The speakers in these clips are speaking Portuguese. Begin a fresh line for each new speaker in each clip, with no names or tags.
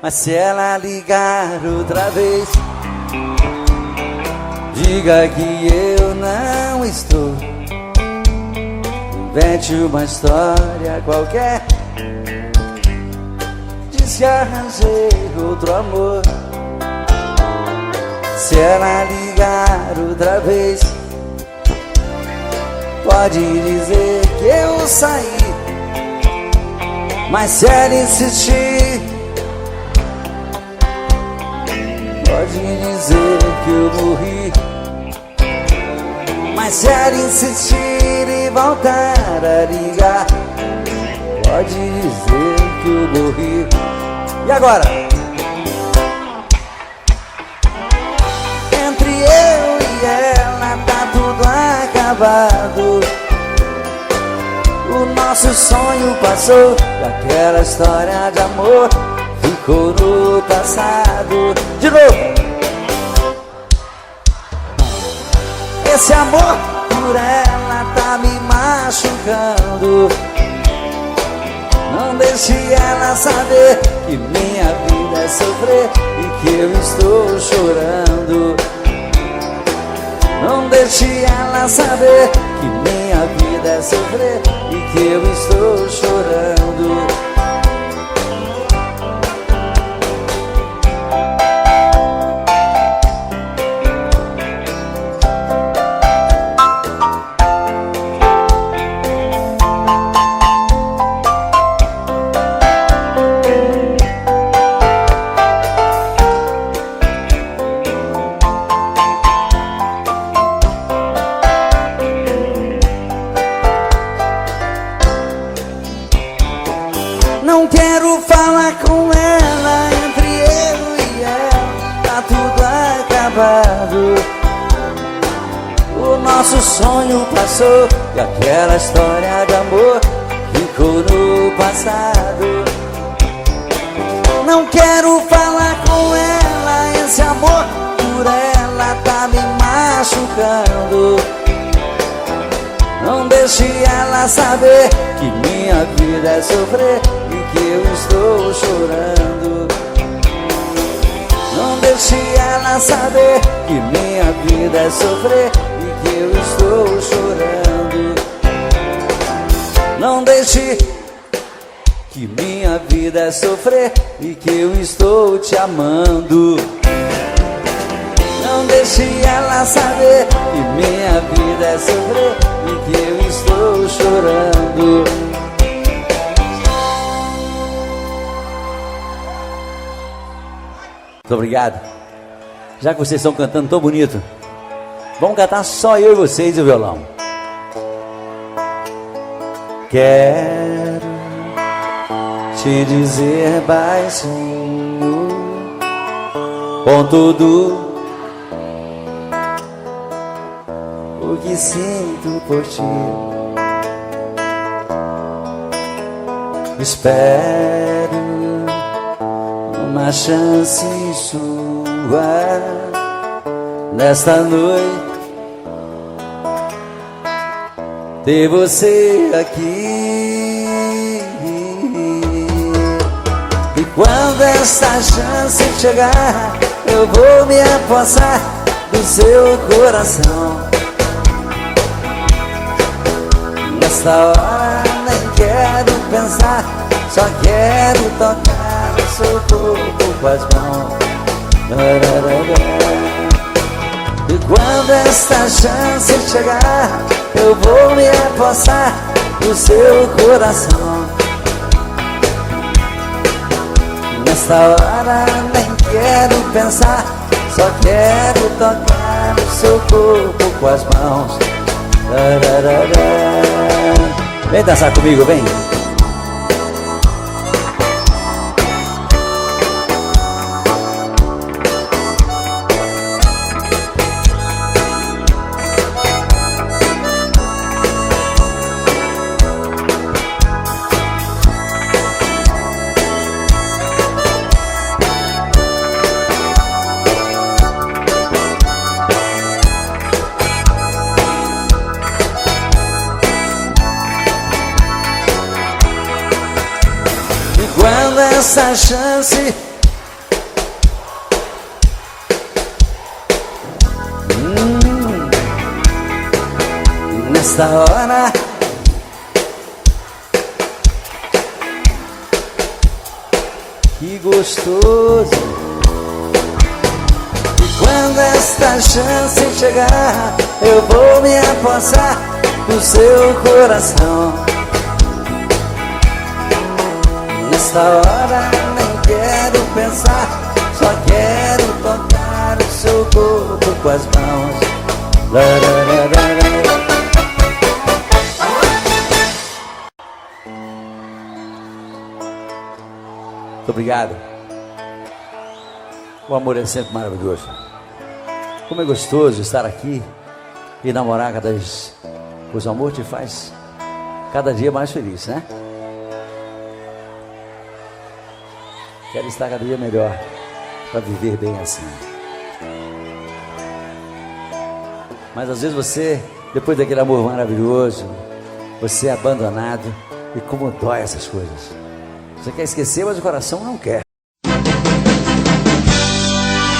Mas se ela ligar outra vez, diga que eu não estou. Invente uma história qualquer, diz que arranjei outro amor. Se ela ligar outra vez, pode dizer que eu saí. Mas se ela insistir, pode dizer que eu morri. Mas se ela insistir e voltar a ligar, pode dizer que eu morri. E agora? Entre eu e ela tá tudo acabado. O nosso sonho passou e aquela história de amor ficou no passado. De novo! Esse amor por ela tá me machucando. Não deixe ela saber que minha vida é sofrer e que eu estou chorando. Não deixe ela saber que minha vida é sofrer e que eu estou chorando. Não quero falar com ela, entre eu e ela tá tudo acabado. O nosso sonho passou e aquela história de amor ficou no passado. Não quero falar com ela, esse amor por ela tá me machucando. Não deixe ela saber que minha vida é sofrer e que eu estou chorando. Não deixe ela saber que minha vida é sofrer e que eu estou chorando. Não deixe que minha vida é sofrer e que eu estou te amando. Não deixe ela saber que minha vida é sofrer e que eu estou chorando. Muito obrigado. Já que vocês estão cantando tão bonito, vamos cantar só eu e vocês e o violão. Quero te dizer baixinho, com tudo o que sinto por ti. Espero uma chance sua nesta noite, ter você aqui. E quando essa chance chegar, eu vou me apossar do seu coração. Nesta hora nem quero pensar, só quero tocar o seu corpo com as mãos. E quando esta chance chegar, eu vou me apossar do seu coração. Nesta hora nem quero pensar, só quero tocar o seu corpo com as mãos. Vem dançar comigo, vem. Quando essa chance nesta hora. Que gostoso. E quando esta chance chegar, eu vou me apossar do seu coração. Nesta hora nem quero pensar, só quero tocar o seu corpo com as mãos. Muito obrigado. O amor é sempre maravilhoso. Como é gostoso estar aqui e namorar cada vez. Pois o amor te faz cada dia mais feliz, né? Quero estar cada dia melhor para viver bem assim. Mas às vezes você, depois daquele amor maravilhoso, você é abandonado. E como dói essas coisas. Você quer esquecer, mas o coração não quer.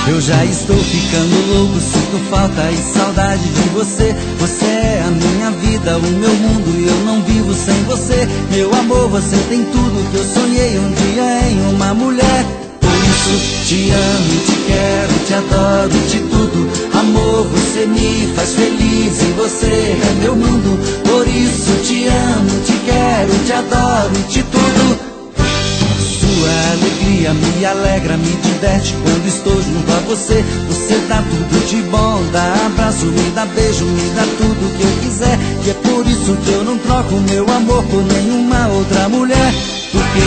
Eu já estou ficando louco, sinto falta e saudade de você. Você é a minha vida, o meu mundo e eu não vivo sem você. Meu amor, você tem tudo que eu sonhei um dia em uma mulher. Por isso te amo, te quero, te adoro, te tudo. Amor, você me faz feliz e você é meu mundo. Por isso te amo, te quero, te adoro, te tudo. Sua alegria me alegra, me diverte quando estou junto a você. Você dá tudo de bom, dá abraço, me dá beijo, me dá tudo que eu quiser. E é por isso que eu não troco meu amor por nenhuma outra mulher. Porque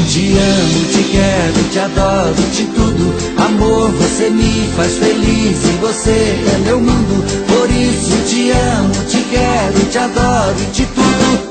te amo, te quero, te adoro, te tudo. Amor, você me faz feliz e você é meu mundo. Por isso te amo, te quero, te adoro, te tudo.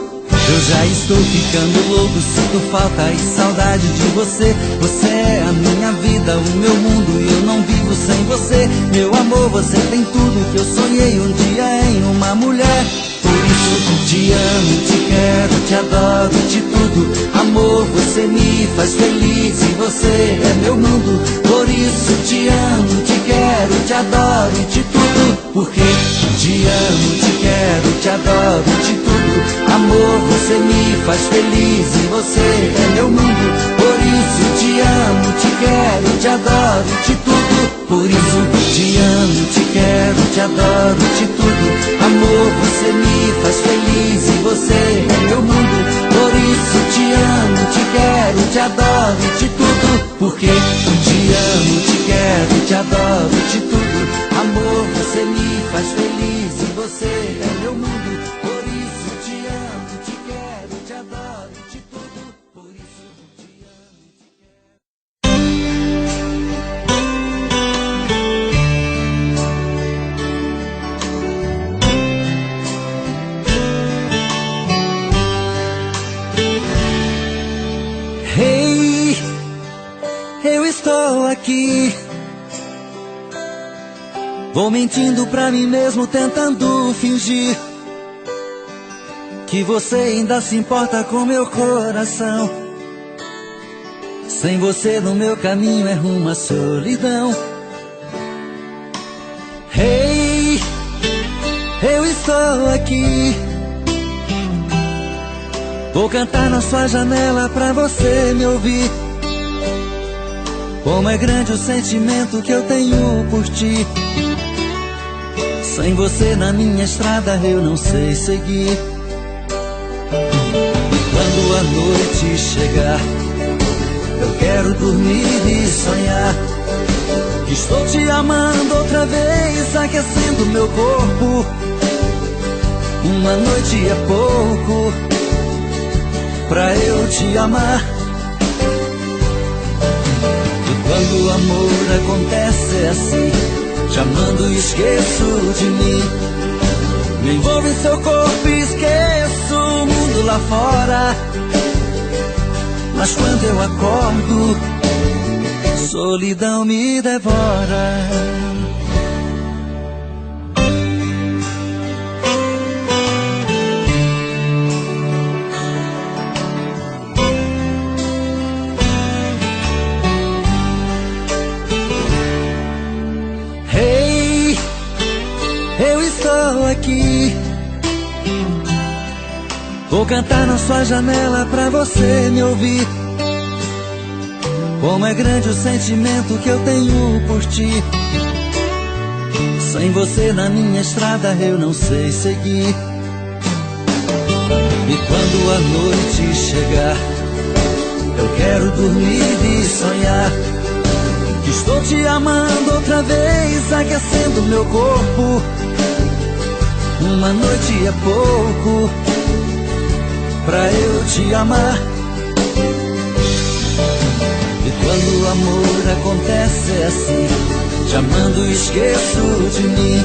Eu já estou ficando louco, sinto falta e saudade de você. Você é a minha vida, o meu mundo e eu não vivo sem você. Meu amor, você tem tudo que eu sonhei um dia em uma mulher. Por isso te amo, te quero, te adoro, te tudo. Amor, você me faz feliz e você é meu mundo. Por isso te amo, te quero, te adoro, te tudo. Porque te amo, te quero, te adoro, te tudo. Amor, você me faz feliz e você é meu mundo. Por isso te amo, te quero, te adoro, te tudo. Por isso te amo, te quero, te adoro, te tudo. Amor, você me faz feliz e você é meu mundo. Por isso te amo, te quero, te adoro, te tudo. Porque te amo, te quero, te adoro, te tudo. Amor, você me faz feliz e você é meu mundo. Por isso te amo, te quero, te adoro, te tudo. Por isso te amo, te quero. Hey, eu estou aqui. Vou mentindo pra mim mesmo, tentando fingir que você ainda se importa com meu coração. Sem você no meu caminho é rumo à solidão. Hey, eu estou aqui. Vou cantar na sua janela pra você me ouvir. Como é grande o sentimento que eu tenho por ti. Sem você na minha estrada eu não sei seguir. E quando a noite chegar, eu quero dormir e sonhar que estou te amando outra vez, aquecendo meu corpo. Uma noite é pouco pra eu te amar. E quando o amor acontece é assim, chamando e esqueço de mim. Me envolvo em seu corpo e esqueço o mundo lá fora. Mas quando eu acordo, solidão me devora. Hey, eu estou aqui. Vou cantar na sua janela pra você me ouvir. Como é grande o sentimento que eu tenho por ti. Sem você na minha estrada eu não sei seguir. E quando a noite chegar, eu quero dormir e sonhar que estou te amando outra vez, aquecendo meu corpo. Uma noite é pouco pra eu te amar. E quando o amor acontece é assim, te amando esqueço de mim.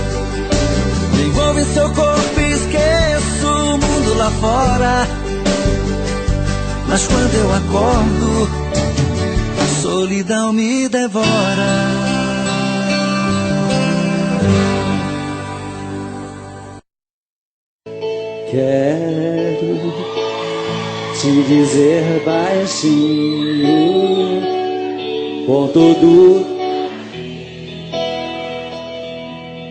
Me envolvo em seu corpo e esqueço o mundo lá fora. Mas quando eu acordo, a solidão me devora.
Quero te dizer baixinho, com tudo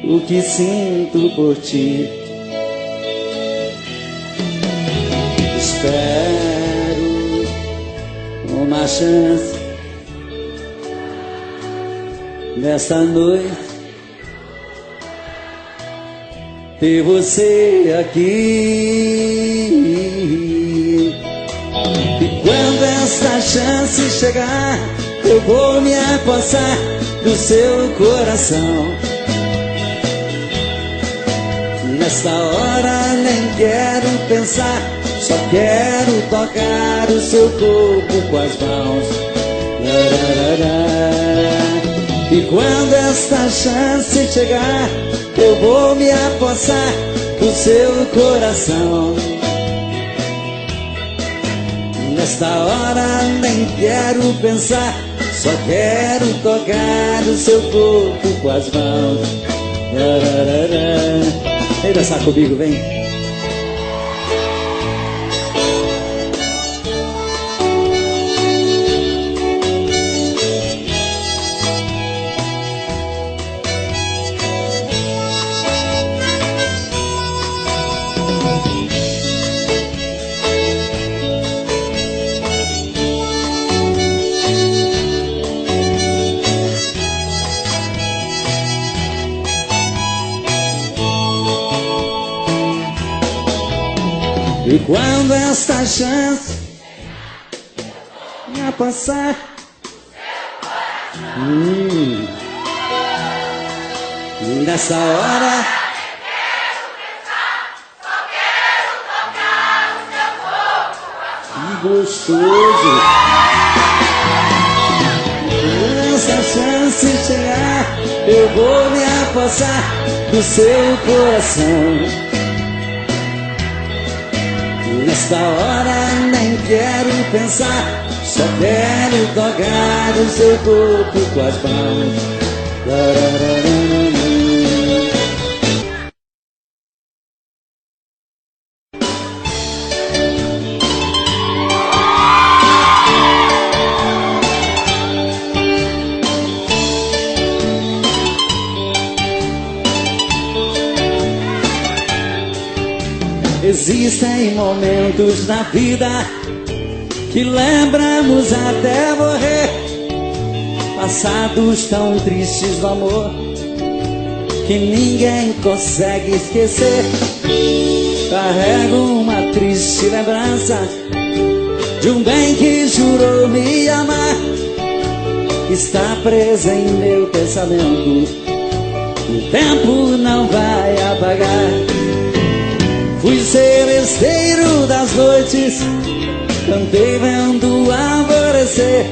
o que sinto por ti. Espero uma chance nessa noite, ter você aqui. E quando essa chance chegar, eu vou me apossar do seu coração. Nessa hora nem quero pensar, só quero tocar o seu corpo com as mãos. E quando esta chance chegar, eu vou me apossar do seu coração. Nesta hora nem quero pensar, só quero tocar o seu corpo com as mãos. Vem dançar comigo, vem. E quando esta chance me passar, nessa hora que gostoso. Quando essa chance chegar, eu vou me apossar do seu coração. Nesta hora nem quero pensar, só quero tocar o seu corpo com as mãos. Existem momentos na vida que lembramos até morrer, passados tão tristes do amor que ninguém consegue esquecer. Carrego uma triste lembrança de um bem que jurou me amar, está presa em meu pensamento, o tempo não vai apagar. Fui seresteiro das noites, cantei vendo alvorecer,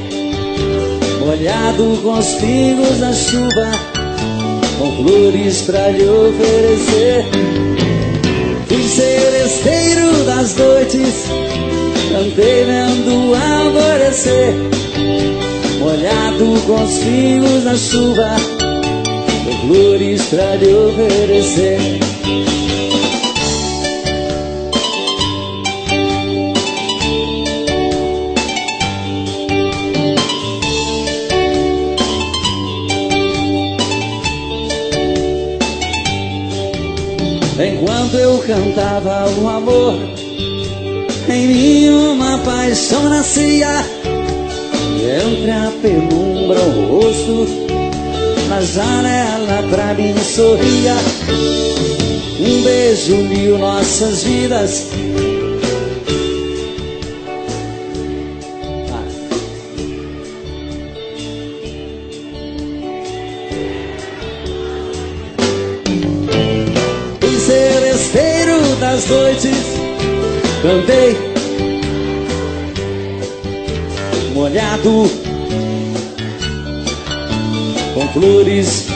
molhado com os pingos da chuva, com flores pra lhe oferecer. Fui seresteiro das noites, cantei vendo alvorecer, molhado com os pingos da chuva, com flores pra lhe oferecer. Enquanto eu cantava o amor, em mim uma paixão nascia. Entre a penumbra o rosto na janela pra mim sorria. Um beijo uniu nossas vidas. Fui seresteiro das noites, cantei molhado com flores.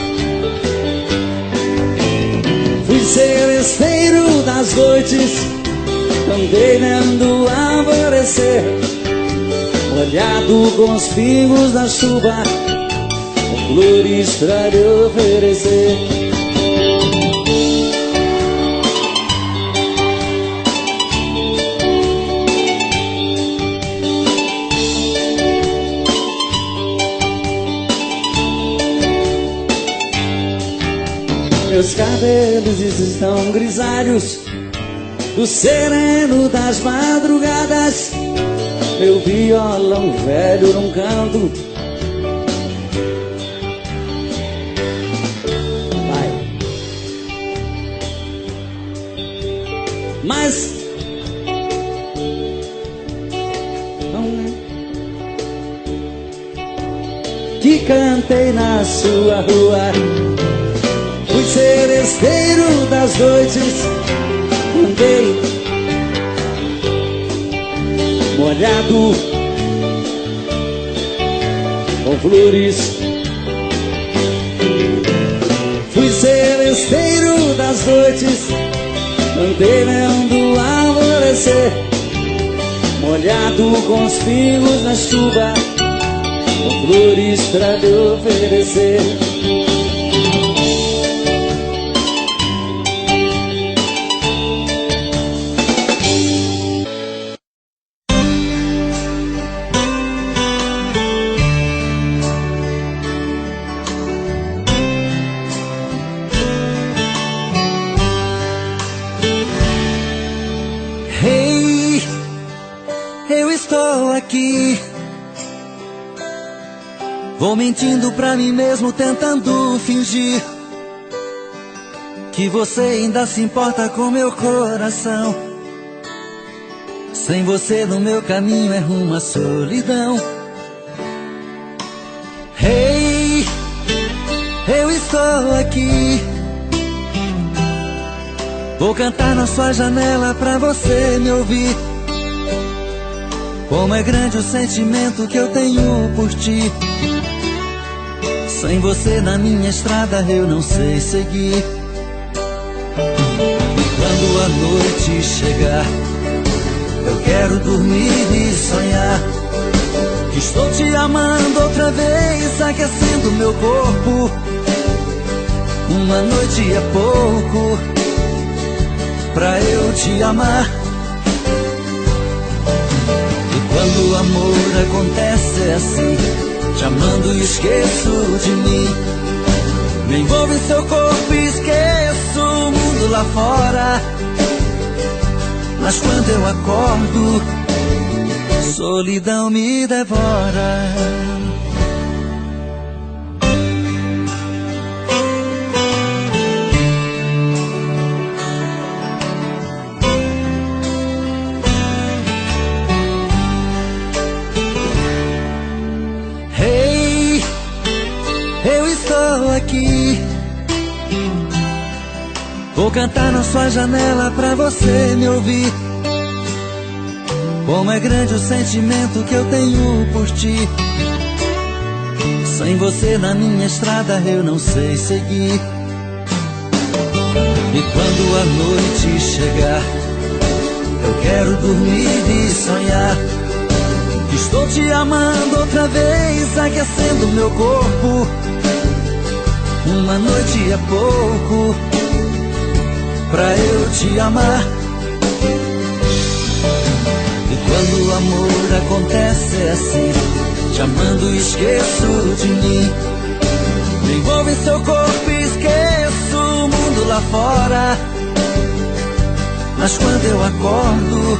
Fui seresteiro das noites, cantei vendo alvorecer, molhado com os pingos da chuva, com flores pra lhe oferecer. Meus cabelos estão grisalhos do sereno das madrugadas. Meu violão velho num canto. Vai. Mas que cantei na sua rua. Fui seresteiro das noites, andei molhado com flores. Fui seresteiro das noites, andei vendo alvorecer, molhado com os pingos na chuva, com flores pra lhe oferecer.
Eu estou aqui, vou mentindo pra mim mesmo, tentando fingir que você ainda se importa com meu coração. Sem você no meu caminho é rumo à solidão. Hey, eu estou aqui, vou cantar na sua janela pra você me ouvir. Como é grande o sentimento que eu tenho por ti. Sem você na minha estrada eu não sei seguir. E quando a noite chegar, eu quero dormir e sonhar que estou te amando outra vez, aquecendo meu corpo. Uma noite é pouco pra eu te amar. Quando o amor acontece é assim, te amando e esqueço de mim. Me envolvo em seu corpo e esqueço o mundo lá fora. Mas quando eu acordo, solidão me devora. Aqui, vou cantar na sua janela pra você me ouvir. Como é grande o sentimento que eu tenho por ti. Sem você na minha estrada eu não sei seguir. E quando a noite chegar, eu quero dormir e sonhar que estou te amando outra vez, aquecendo meu corpo. Uma noite é pouco pra eu te amar. E quando o amor acontece é assim, te amando e esqueço de mim. Me envolvo em seu corpo e esqueço o mundo lá fora. Mas quando eu acordo,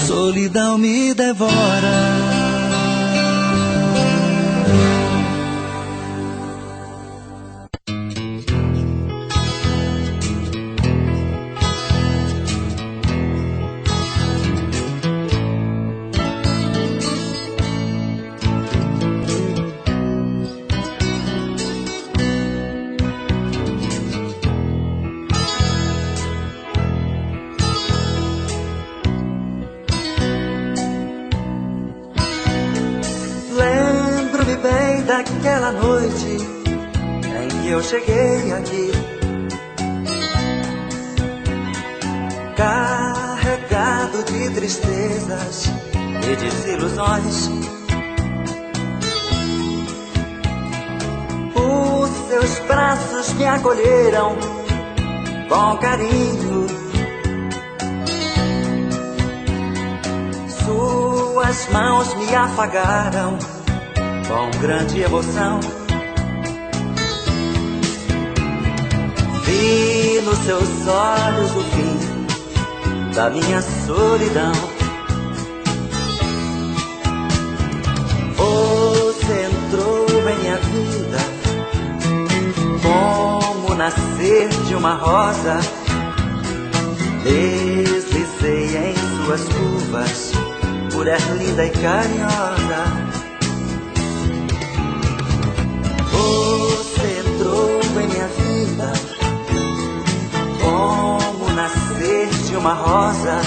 solidão me devora.
Lembro-me bem daquela noite em que eu cheguei aqui, carregado de tristezas e desilusões. Os seus braços me acolheram com carinho, suas mãos me afagaram com grande emoção. Vi nos seus olhos o fim da minha solidão. Você entrou em minha vida como nascer de uma rosa. Deslizei em suas curvas, mulher linda e carinhosa. Você entrou em minha vida como nascer de uma rosa.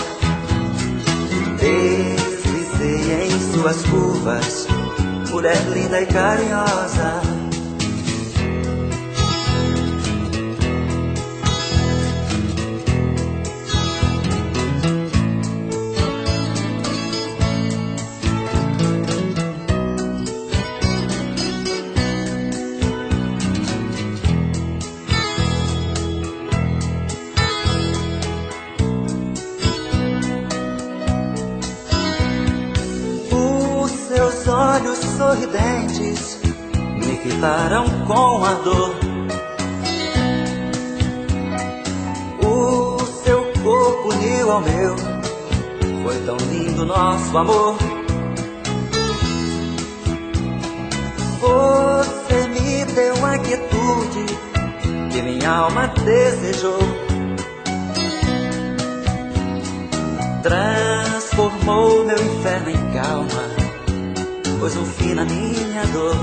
Deslizei em suas curvas, mulher linda e carinhosa. Seus olhos sorridentes me fitaram com a dor. O seu corpo uniu ao meu, foi tão lindo nosso amor. Você me deu a quietude que minha alma desejou. Transformou meu inferno em calma, pôs um fim na minha dor.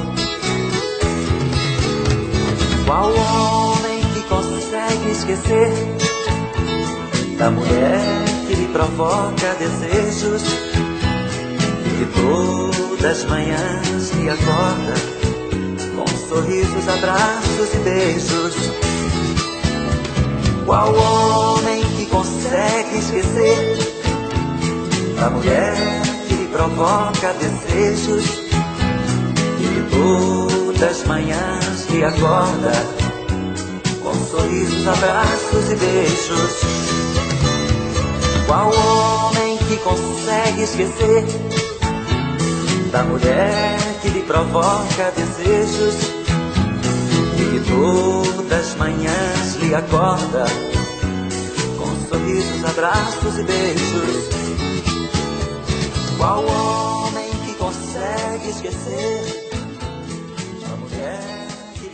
Qual homem que consegue esquecer da mulher que lhe provoca desejos, que todas as manhãs lhe acorda com sorrisos, abraços e beijos? Qual homem que consegue esquecer da mulher que lhe provoca desejos, que todas as manhãs lhe acorda com sorrisos, abraços e beijos? Qual homem que consegue esquecer da mulher que lhe provoca desejos, que todas as manhãs lhe acorda com sorrisos, abraços e beijos? Qual homem que consegue esquecer a mulher que...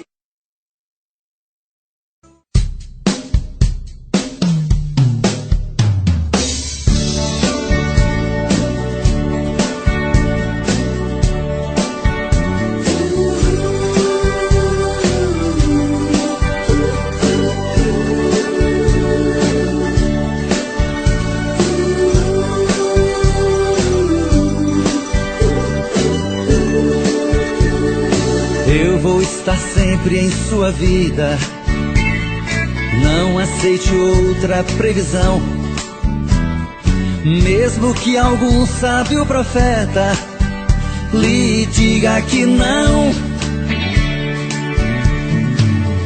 Eu vou estar sempre em sua vida, não aceite outra previsão. Mesmo que algum sábio profeta lhe diga que não.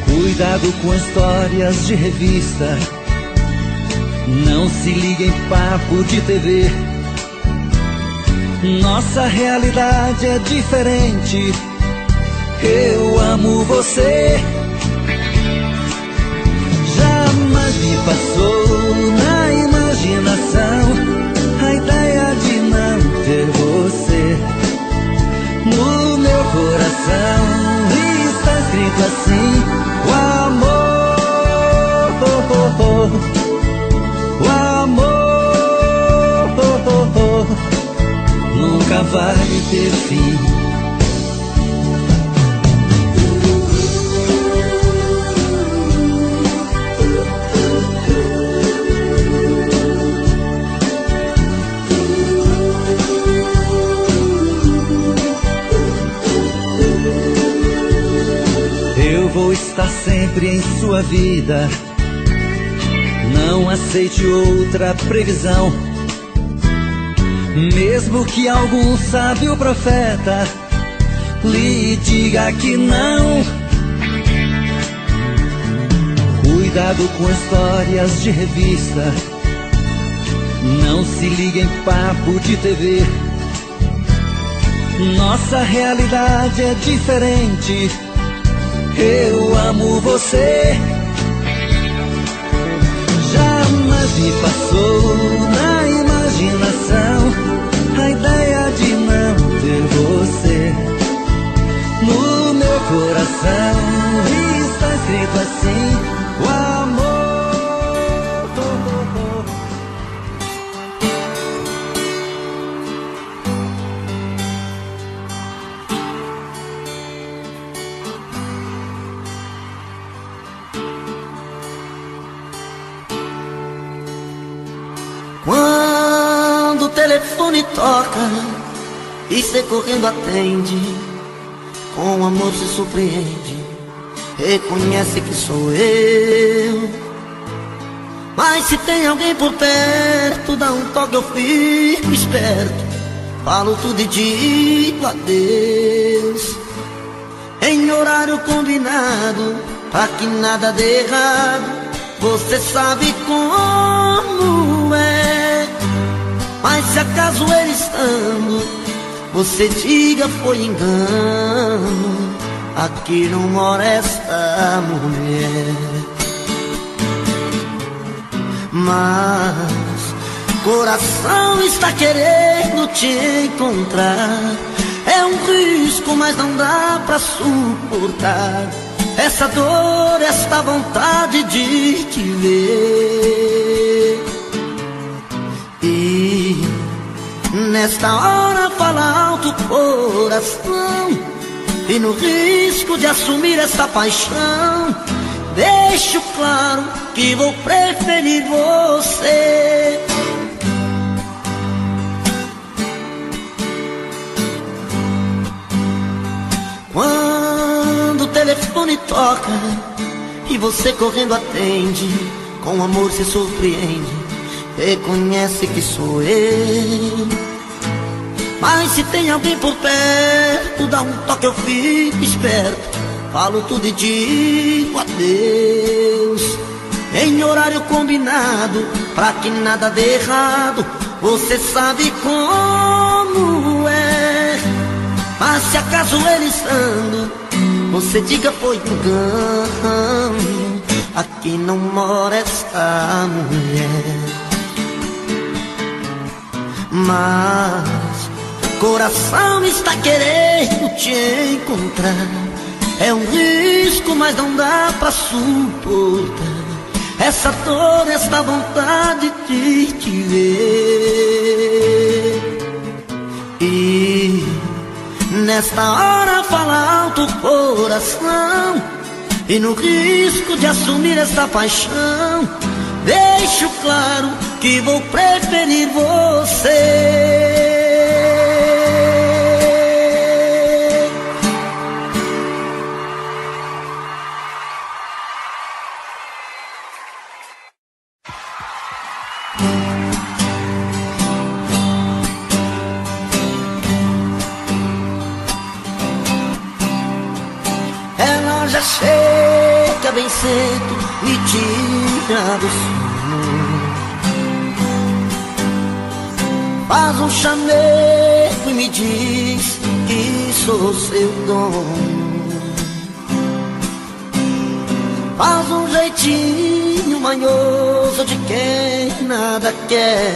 Cuidado com histórias de revista, não se ligue em papo de TV. Nossa realidade é diferente. Eu amo você. Jamais me passou na imaginação a ideia escrito assim: o amor, o amor nunca vai ter fim. Eu vou estar sempre em sua vida, não aceite outra previsão. Mesmo que algum sábio profeta lhe diga que não. Cuidado com histórias de revista, não se ligue em papo de TV. Nossa realidade é diferente. Eu amo você. Jamais me passou na imaginação a ideia de não ter você. No meu coração está escrito assim: o amor.
Quando o telefone toca e cê correndo atende, com amor se surpreende, reconhece que sou eu. Mas se tem alguém por perto, dá um toque, eu fico esperto, falo tudo e digo adeus. Em horário combinado, pra que nada dê errado, você sabe como é. Mas se acaso ele estando, você diga foi engano, aqui não mora esta mulher. Mas coração está querendo te encontrar. É um risco, mas não dá pra suportar essa dor, esta vontade de te ver. E nesta hora fala alto o coração, e no risco de assumir essa paixão, deixo claro que vou preferir você. Quando o telefone toca e você correndo atende, com amor se surpreende, reconhece que sou eu. Mas se tem alguém por perto, dá um toque, eu fico esperto, falo tudo e digo adeus. Em horário combinado, pra que nada dê errado, você sabe como é. Mas se acaso ele estando, você diga foi engano, aqui não mora esta mulher. Mas coração está querendo te encontrar. É um risco, mas não dá pra suportar essa dor, esta vontade de te ver. E nesta hora fala alto o coração, e no risco de assumir esta paixão, deixo claro que vou preferir você. Ela já chega bem cedo, me tira do sono, faz um chamego e me diz que sou seu dono. Faz um jeitinho manhoso de quem nada quer,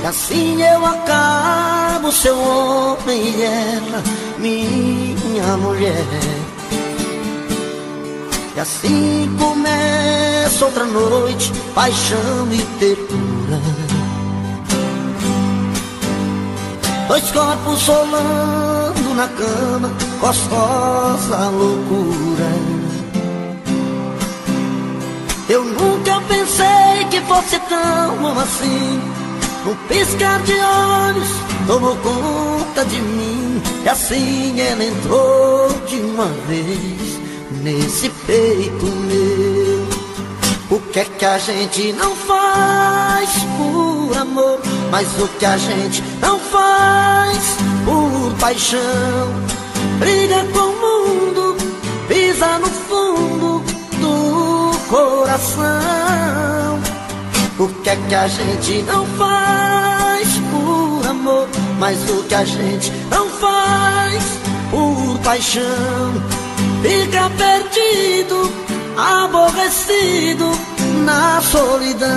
assim eu acabo seu homem e ela minha mulher. E assim começa outra noite, paixão e ternura. Dois corpos rolando na cama, gostosa loucura. Eu nunca pensei que fosse tão bom assim. Um piscar de olhos tomou conta de mim. E assim ela entrou de uma vez nesse peito meu. O que é que a gente não faz por amor? Mas o que a gente não faz por paixão? Briga com o mundo, pisa no fundo do coração. O que é que a gente não faz por amor? Mas o que a gente não faz por paixão? Fica perdido, aborrecido na solidão.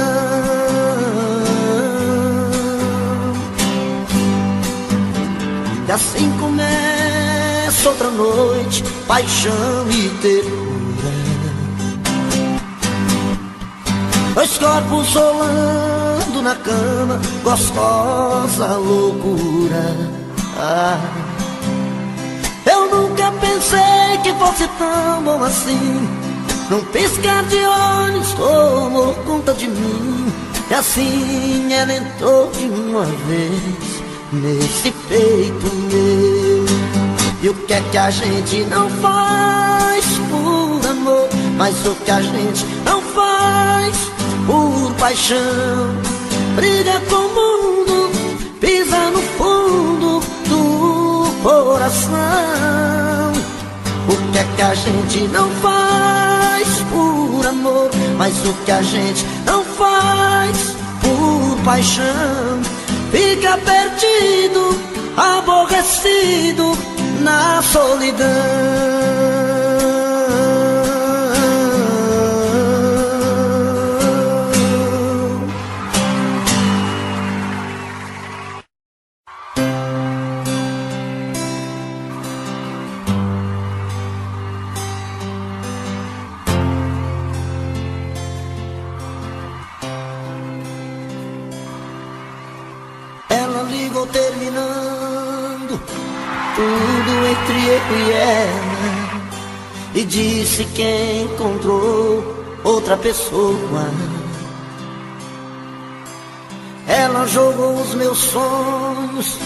E assim começa outra noite, paixão e ternura. Dois corpos rolando na cama, gostosa loucura. Eu nunca pensei que fosse tão bom assim. Num piscar de olhos tomou conta de mim. E assim ela entrou de uma vez nesse peito meu. E o que é que a gente não faz por amor? Mas o que a gente não faz por paixão? Briga com o mundo, pisa no fundo do coração. O que é que a gente não faz por amor? Mas o que a gente não faz por paixão? Fica perdido, aborrecido na solidão. Ligou terminando tudo entre eu e ela, e disse que encontrou outra pessoa. Ela jogou os meus sonhos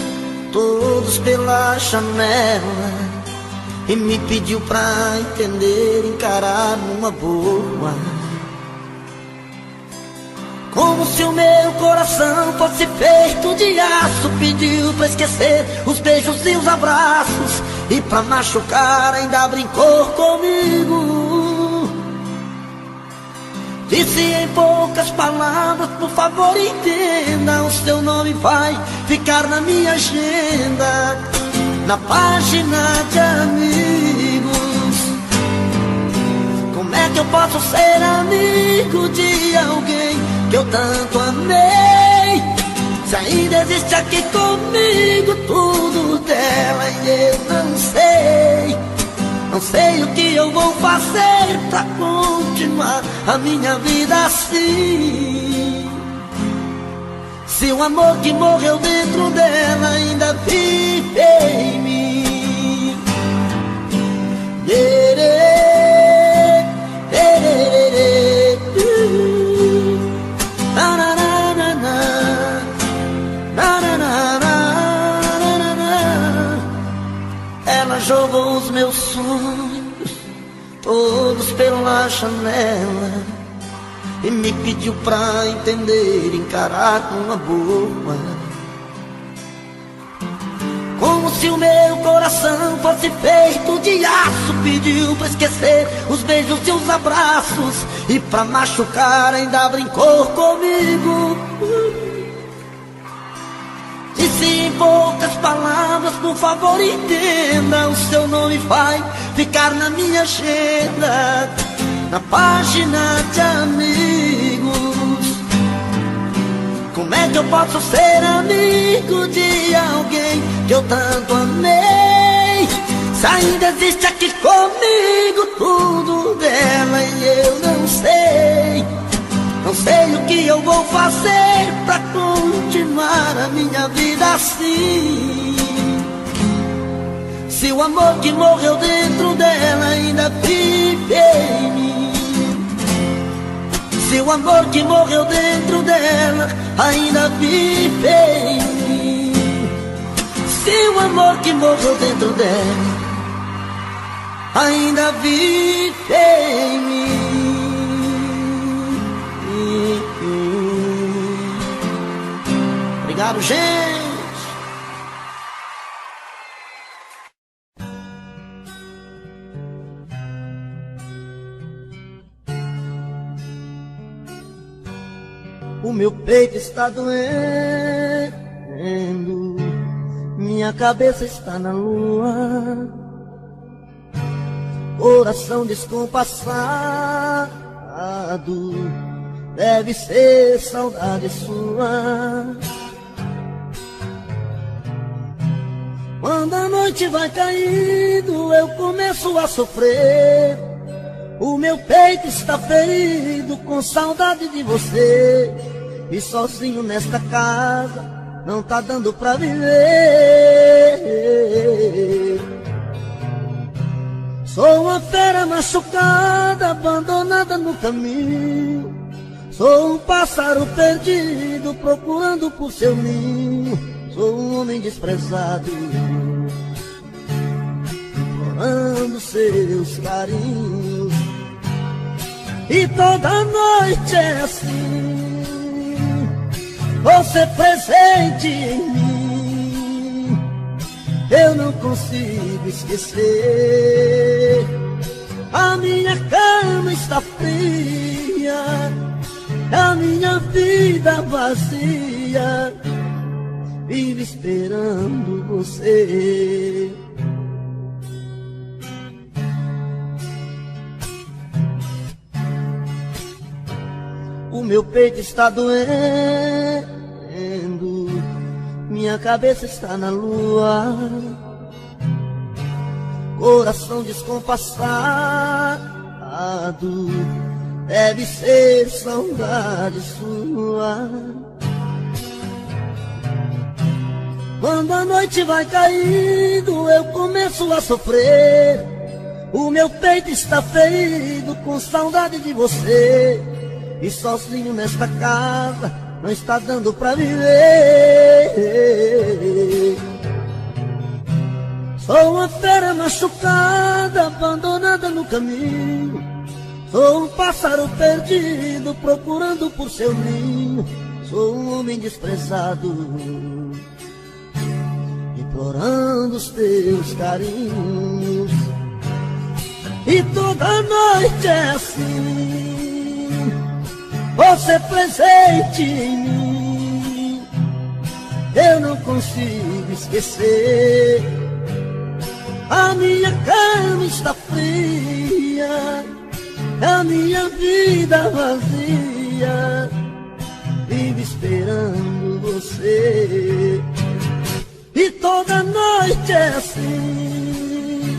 todos pela janela e me pediu pra entender, encarar numa boa. Como se o meu coração fosse feito de aço, pediu pra esquecer os beijos e os abraços, e pra machucar ainda brincou comigo. Disse em poucas palavras, por favor entenda, o seu nome vai ficar na minha agenda, na página de amigos. Como é que eu posso ser amigo de alguém que eu tanto amei, se ainda existe aqui comigo tudo dela e eu não sei o que eu vou fazer pra continuar a minha vida assim. Se o amor que morreu dentro dela ainda vive em mim. Ela jogou os meus sonhos todos pela janela e me pediu pra entender, encarar numa boa. Como se o meu coração fosse feito de aço, pediu pra esquecer os beijos e os abraços, e pra machucar ainda brincou comigo. Disse em poucas palavras, por favor entenda, o seu nome vai ficar na minha agenda, na página de amigos. Como é que eu posso ser amigo de alguém que eu tanto amei? Se ainda existe aqui comigo tudo dela e eu não sei. Não sei o que eu vou fazer pra continuar a minha vida assim. Se o amor que morreu dentro dela ainda vive em mim. Se o amor que morreu dentro dela ainda vive em mim. Se o amor que morreu dentro dela ainda vive em mim. Obrigado, gente. O meu peito está doendo, minha cabeça está na lua, coração descompassado, deve ser saudade sua. Quando a noite vai caindo, eu começo a sofrer. O meu peito está ferido com saudade de você. E sozinho nesta casa não tá dando pra viver. Sou uma fera machucada, abandonada no caminho. Sou um pássaro perdido, procurando por seu ninho. Sou um homem desprezado, implorando seus carinhos. E toda noite é assim, você presente em mim. Eu não consigo esquecer. A minha cama está fria, a minha vida vazia, vive esperando você. O meu peito está doendo, minha cabeça está na lua, coração descompassado, deve ser saudade sua. Quando a noite vai caindo, eu começo a sofrer. O meu peito está ferido com saudade de você. E sozinho nesta casa não está dando pra viver. Sou uma fera machucada, abandonada no caminho. Sou um pássaro perdido, procurando por seu ninho. Sou um homem desprezado, implorando os teus carinhos. E toda noite é assim, você presente em mim. Eu não consigo esquecer. A minha cama está fria, a minha vida vazia, vive esperando você. E toda noite é assim,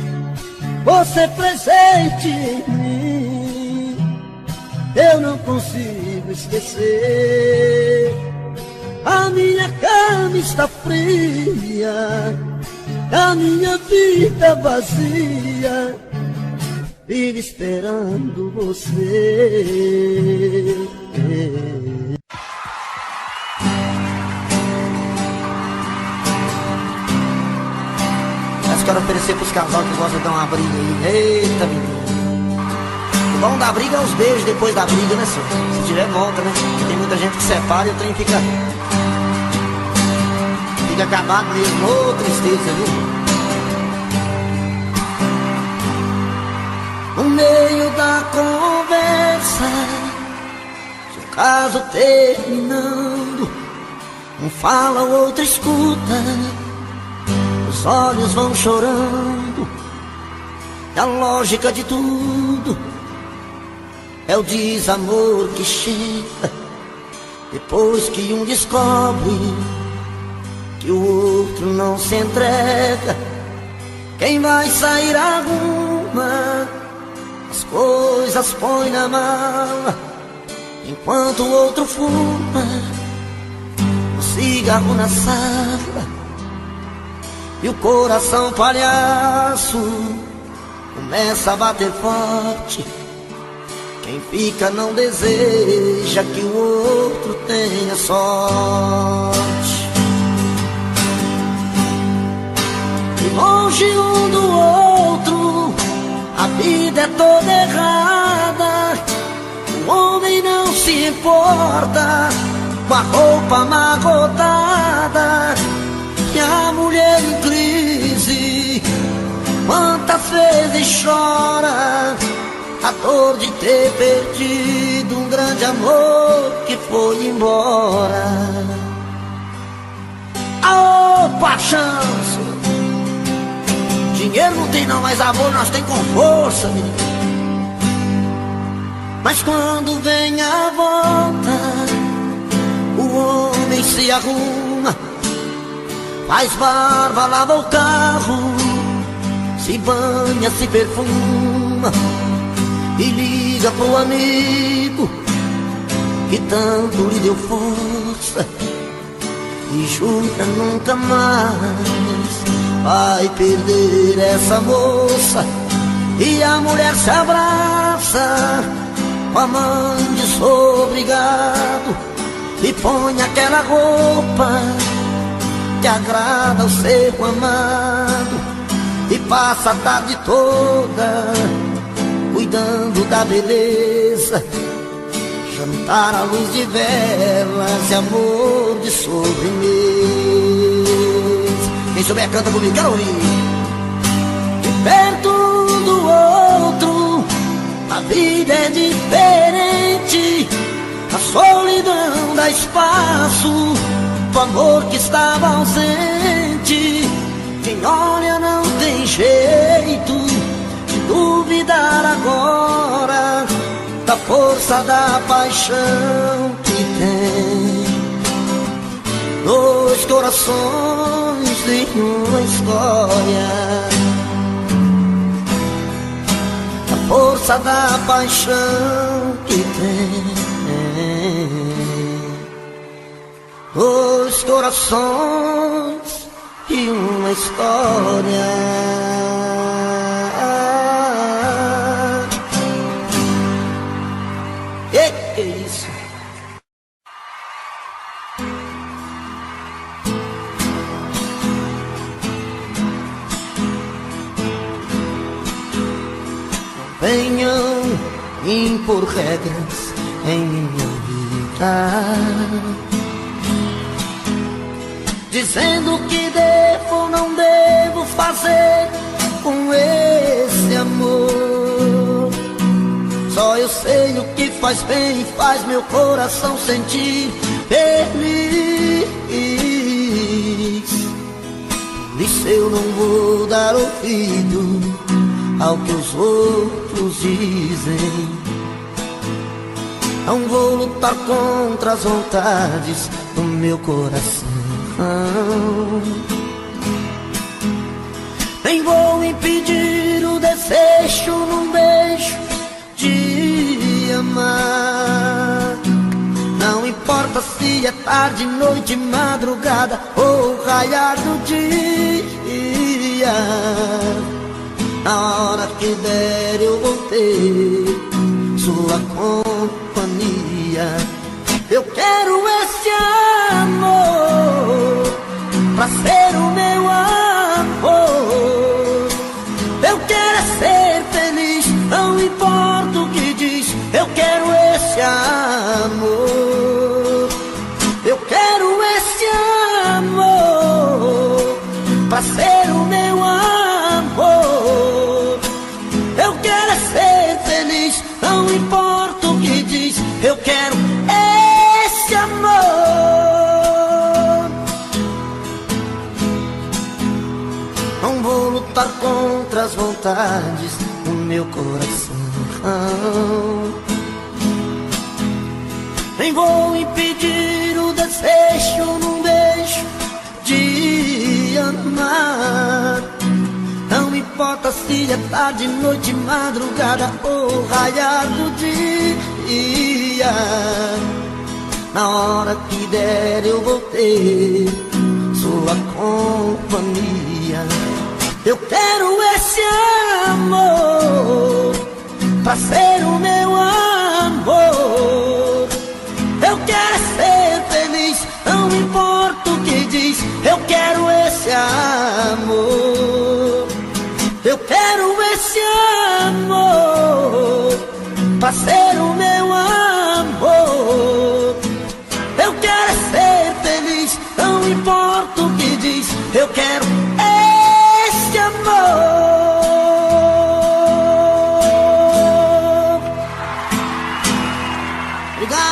você presente em mim. Eu não consigo esquecer. A minha cama está fria, a minha vida vazia, vive esperando você. Mas quero oferecer pros casal que gostam de dar uma briga aí. Eita, menino. O bom da briga é os beijos depois da briga, né, senhor? Se tiver, volta, né? Porque tem muita gente que separa e o trem fica acabado mesmo. Ô, tristeza, viu? No meio da conversa, se o caso terminando, um fala, o outro escuta, os olhos vão chorando. E a lógica de tudo é o desamor que chega Depois que um descobre que o outro não se entrega, quem vai sair arruma as coisas, põe na mala, enquanto o outro fuma um cigarro na sala. E o coração palhaço começa a bater forte. Quem fica não deseja que o outro tenha sorte. E longe um do outro, a vida é toda errada. O homem não se importa com a roupa amarrotada, e a mulher em crise quantas vezes chora a dor de ter perdido um grande amor que foi embora. Aô, paixão! Dinheiro não tem não, mas amor nós tem com força, menino. Mas quando vem a volta, o homem se arruma, faz barba, lava o carro, se banha, se perfuma e liga pro amigo que tanto lhe deu força e jura nunca mais vai perder essa moça. E a mulher se abraça com a mão de sou obrigado e põe aquela roupa que agrada ao ser amado e passa a tarde toda cuidando da beleza, jantar à luz de velas e amor de sobremesa. Quem souber canta comigo, quero ouvir. E perto do outro a vida é diferente, a solidão dá espaço pro amor que estava ausente. Quem olha não tem jeito de duvidar agora da força da paixão que tem. Dois corações em uma história, a força da paixão que tem. Dois corações e uma história. Que isso? Venham impor regras em minha vida, dizendo que devo ou não devo fazer com esse amor. Só eu sei o que faz bem e faz meu coração sentir feliz. Por isso eu não vou dar ouvido ao que os outros dizem. Não vou lutar contra as vontades do meu coração, nem vou impedir o desejo num beijo de amar. Não importa se é tarde, noite, madrugada ou raiar do dia, na hora que der eu vou ter sua companhia. Eu quero esse amor pra ser o meu amor. Eu quero é ser feliz, não importa o que diz. Eu quero esse amor. Eu quero esse amor pra ser o meu amor. Eu quero é ser feliz, não importa o que diz. Eu quero esse amor. Não vou lutar contra as vontades do meu coração, nem vou impedir o desejo, não deixo de amar. Não importa se é tarde, noite, madrugada ou raiar do dia. Na hora que der eu vou ter sua companhia. Eu quero esse amor pra ser o meu amor. Eu quero ser feliz, não importa o que diz. Eu quero esse amor. Eu quero esse amor pra ser o meu amor. Eu quero ser feliz, não importa o que diz. Eu quero esse amor. Obrigado.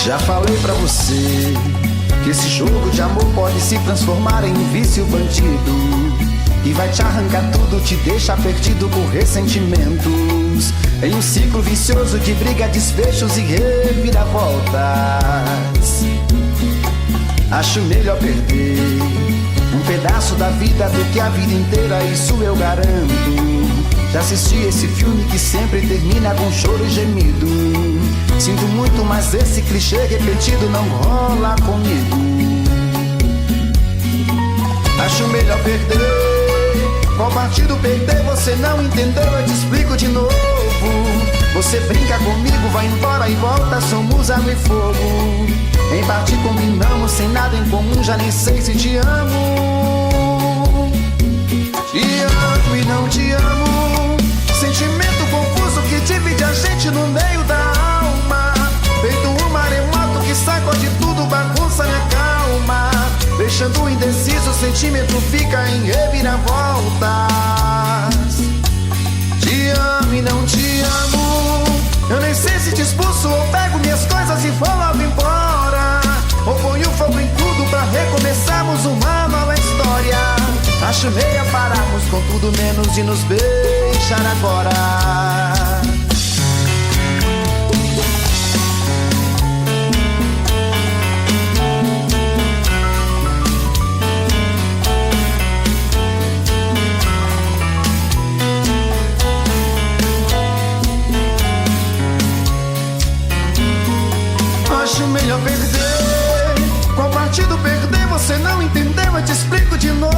Já falei pra você que esse jogo de amor pode se transformar em um vício bandido, e vai te arrancar tudo, te deixar perdido por ressentimentos, em um ciclo vicioso de briga, desfechos e reviravoltas. Acho melhor perder um pedaço da vida do que a vida inteira, isso eu garanto. Já assisti esse filme que sempre termina com choro e gemido. Sinto muito, mas esse clichê repetido não rola comigo. Acho melhor perder. Qual partido perder? Você não entendeu, eu te explico de novo. Você brinca comigo, vai embora e volta, somos água e fogo. Em parte combinamos, sem nada em comum, já nem sei se te amo. Te amo e não te amo. Sentimento confuso que divide a gente no meio da alma. Feito um maremoto que sacode tudo, bagunça minha calma. Deixando indeciso, o sentimento fica em reviravoltas. Te amo e não te amo. Eu nem sei se te expulso ou pego minhas coisas e vou logo embora, ou ponho fogo em tudo pra recomeçarmos uma nova história. Acho meia pararmos com tudo menos de nos beijar agora. Acho melhor perder. Qual partido perder? Você não entendeu, eu te explico de novo.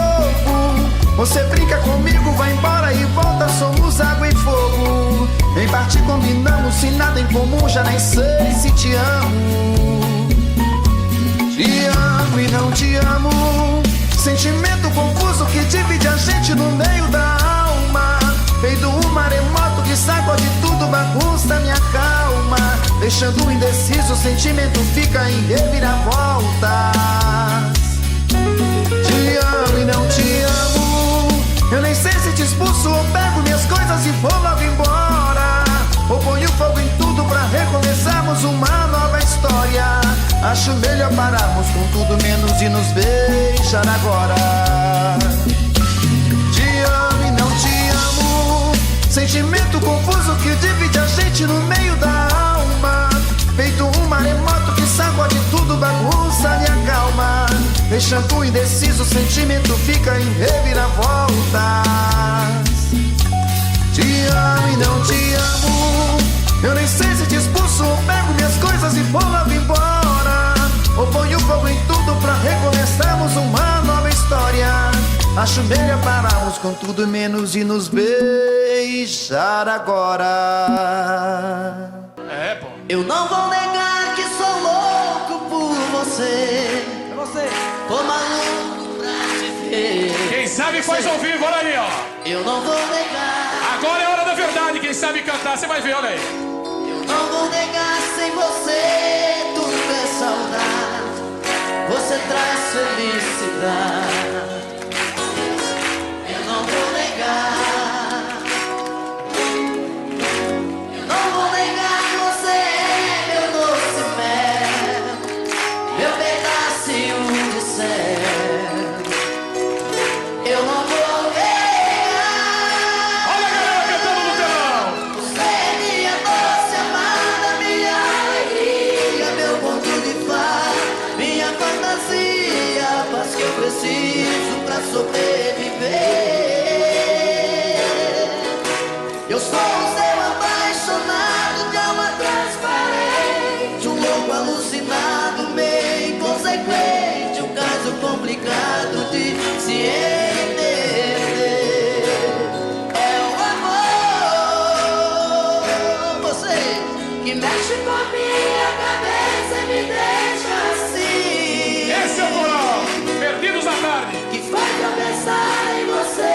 Você brinca comigo, vai embora e volta, somos água e fogo. Em parte combinamos, sem nada em comum, já nem sei se te amo. Te amo e não te amo. Sentimento confuso que divide a gente no meio da alma. Feito um maremoto que sacode tudo, bagunça minha calma. Deixando indeciso, o sentimento fica em reviravoltas. Te amo e não te amo. Eu nem sei se te expulso ou pego minhas coisas e vou logo embora, ou ponho fogo em tudo pra recomeçarmos uma nova história. Acho melhor pararmos com tudo menos de nos beijar agora. Te amo e não te amo. Sentimento confuso que divide a gente no meio da alma. Feito um maremoto que sacode tudo, bagunça minha calma. Deixando indeciso, o sentimento fica em reviravoltas. Te amo e não te amo. Eu nem sei se te expulso ou pego minhas coisas e vou logo embora, ou ponho fogo em tudo pra recomeçarmos uma nova história. Acho melhor pararmos com tudo menos de nos beijar agora.
É, pô.
Eu não vou negar que sou louco por você.
É você.
Tô maluco pra te ver.
Quem sabe faz ao vivo, olha aí, ó.
Eu não vou negar.
Agora é a hora da verdade, quem sabe cantar, você vai ver, olha aí.
Eu não vou negar, sem você tudo é saudade. Você traz felicidade. Eu não vou negar. sobreviver. Eu sou um seu apaixonado de alma transparente, um louco alucinado, meio inconsequente, um caso complicado de se entender. É o amor, você que mexe com a minha cabeça e me deixa assim.
Esse é o moral, Perdidos na Tarde.
Que faz eu pensar em você,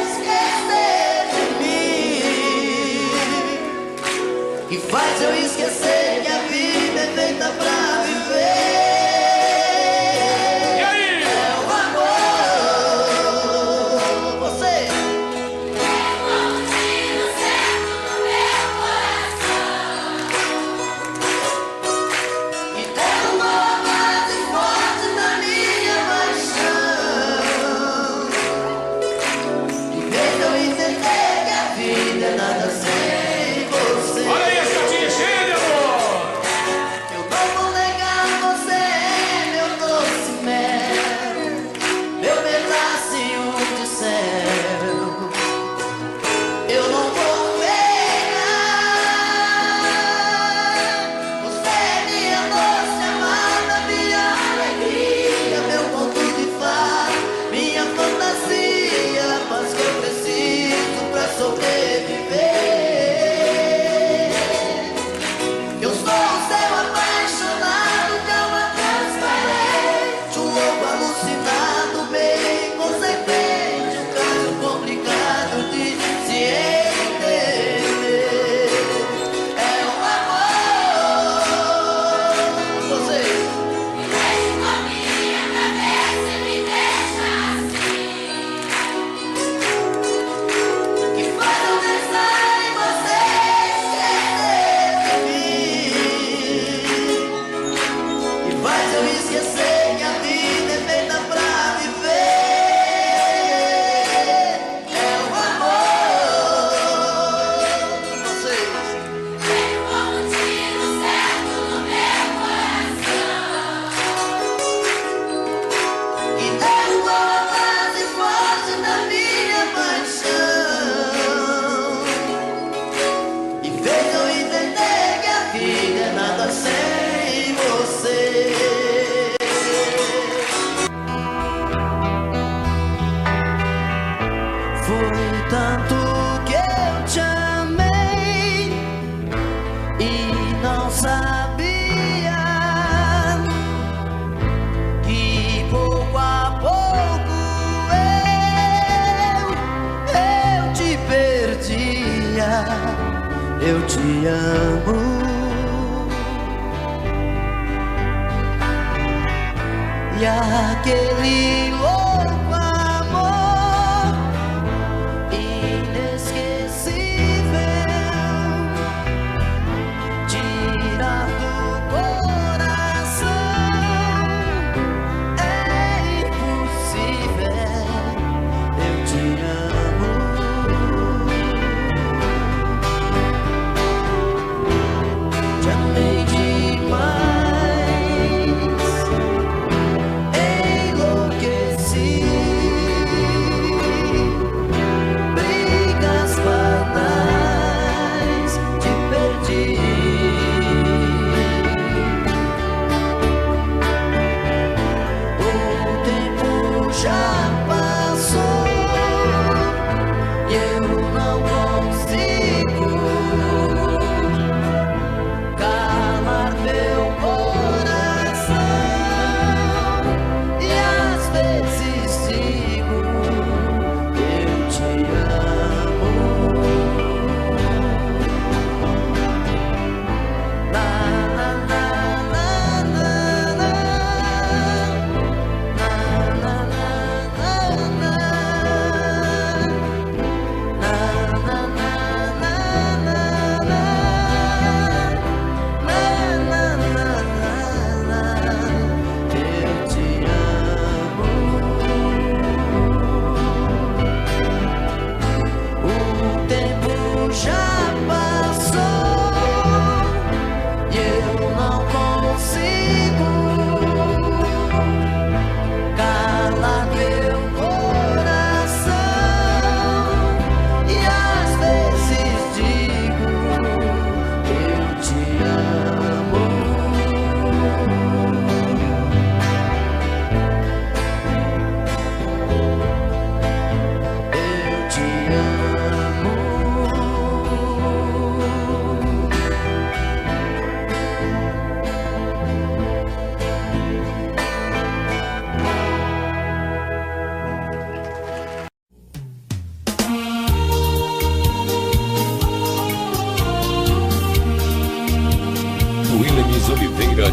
esquecer de mim. Que faz eu esquecer que a vida é feita pra viver.
E aí?
É o amor, você. Tem um tiro certo no meu coração e derrubou mais forte na minha paixão. E fez eu entender que a vida é nada sem você.
Olha aí, essa tia cheia de amor.
Eu não vou negar, você é meu doce mel, meu pedacinho de céu. Eu não vou negar, você é minha doce amada, minha alegria, meu conto de fadas, minha fantasia, mas que eu preciso pra sobreviver. Eu sou o seu apaixonado de alma transparente, um louco alucinado, meio inconsequente, um caso complicado de se entender. É o amor, você me mexe com a minha cabeça e me deixa assim. Que faz eu pensar em você, esquecer de mim. E faz eu esquecer que a vida é feita pra viver. É o amor, você. Tem um tiro certo no meu coração e derrubou a base forte da minha paixão. E fez eu entender que a vida é nada sem você. Foi tanto que eu te amei e não sabia que pouco a pouco eu te perdia. Eu te amo. E aquele louco amor inesquecível tirar do coração é impossível. Eu te amo. Te amei demais, enlouqueci.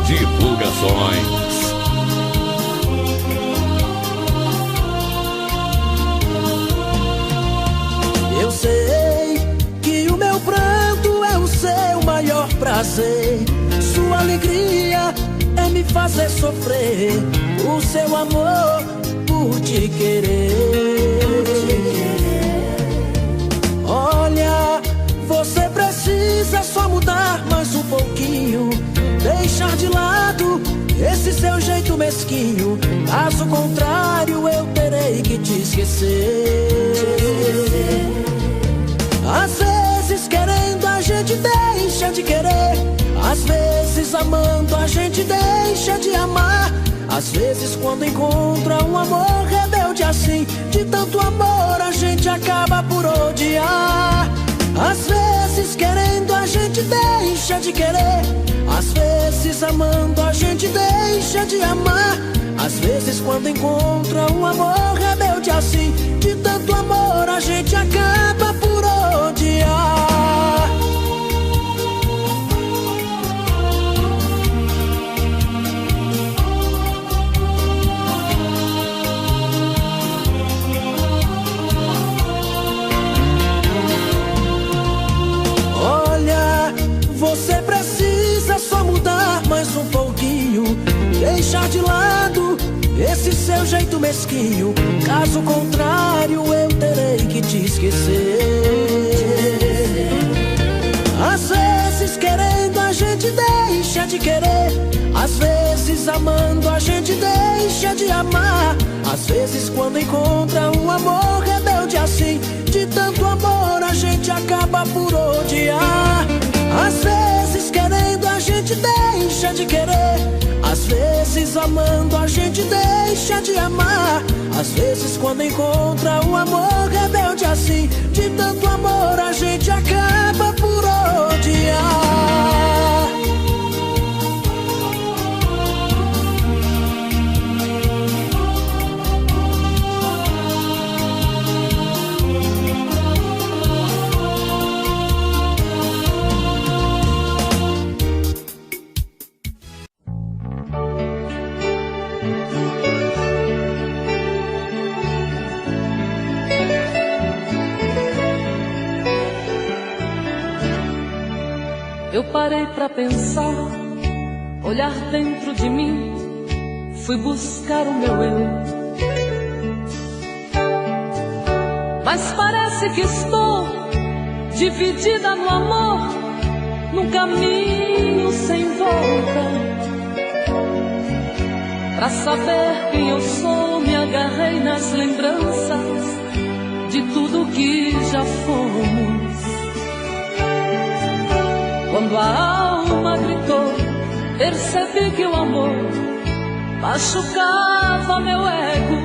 Divulgações.
Eu sei que o meu pranto é o seu maior prazer. Sua alegria é me fazer sofrer. O seu amor por te querer. Olha, você precisa só mudar mais um pouquinho. Deixar de lado esse seu jeito mesquinho. Caso contrário eu terei que te esquecer. Às vezes querendo a gente deixa de querer. Às vezes amando a gente deixa de amar. Às vezes quando encontra um amor rebelde assim, de tanto amor a gente acaba por odiar. Às vezes querendo a gente deixa de querer. Às vezes amando a gente deixa de amar. Às vezes quando encontra um amor rebelde assim, de tanto amor a gente acaba por odiar. Olha, você precisa só mudar mais um pouquinho. Deixar de lado esse seu jeito mesquinho. Caso contrário eu terei que te esquecer. Às vezes querendo a gente deixa de querer. Às vezes amando a gente deixa de amar. Às vezes quando encontra um amor rebelde assim, de tanto amor a gente acaba por odiar. Às vezes querendo a gente deixa de querer. Às vezes amando a gente deixa de amar. Às vezes quando encontra um amor rebelde assim, de tanto amor a gente acaba por odiar.
Eu parei pra pensar, olhar dentro de mim, fui buscar o meu eu. Mas parece que estou dividida no amor, num caminho sem volta. Pra saber quem eu sou, me agarrei nas lembranças de tudo que já fomos. Quando a alma gritou, percebi que o amor machucava meu ego.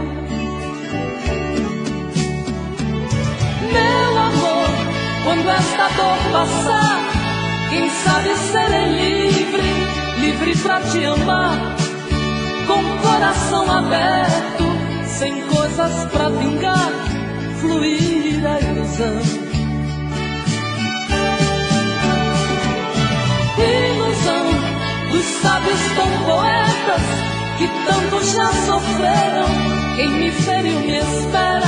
Meu amor, quando esta dor passar, quem sabe serei livre, livre pra te amar, com o coração aberto, sem coisas pra vingar, fluir a ilusão. Ilusão dos sábios tão poetas que tanto já sofreram. Quem me feriu me espera.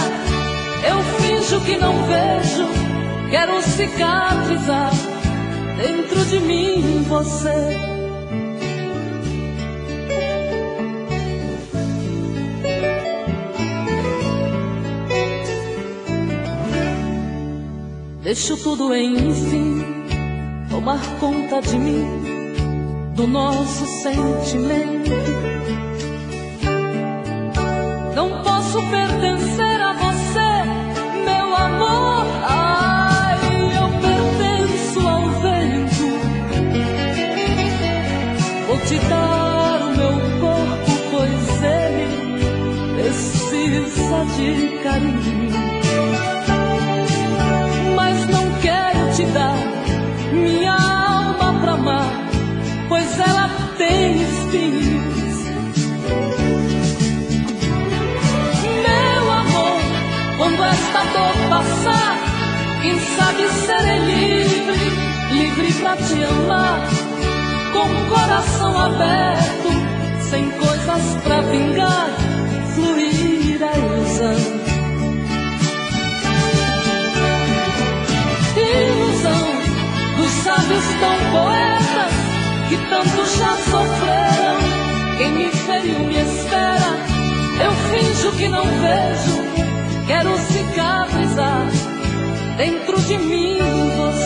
Eu finjo que não vejo, quero cicatrizar dentro de mim você. Deixo tudo enfim tomar conta de mim, do nosso sentimento. Não posso pertencer a você, meu amor. Ai, eu pertenço ao vento. Vou te dar o meu corpo, pois ele precisa de carinho. Mas não quero te dar minha alma pra amar, pois ela tem espinhos. Meu amor, quando esta dor passar, quem sabe serei livre, livre pra te amar, com o coração aberto, sábios tão poetas que tanto já sofreram. Quem me feriu me espera, eu finjo que não vejo. Quero cicatrizar dentro de mim você.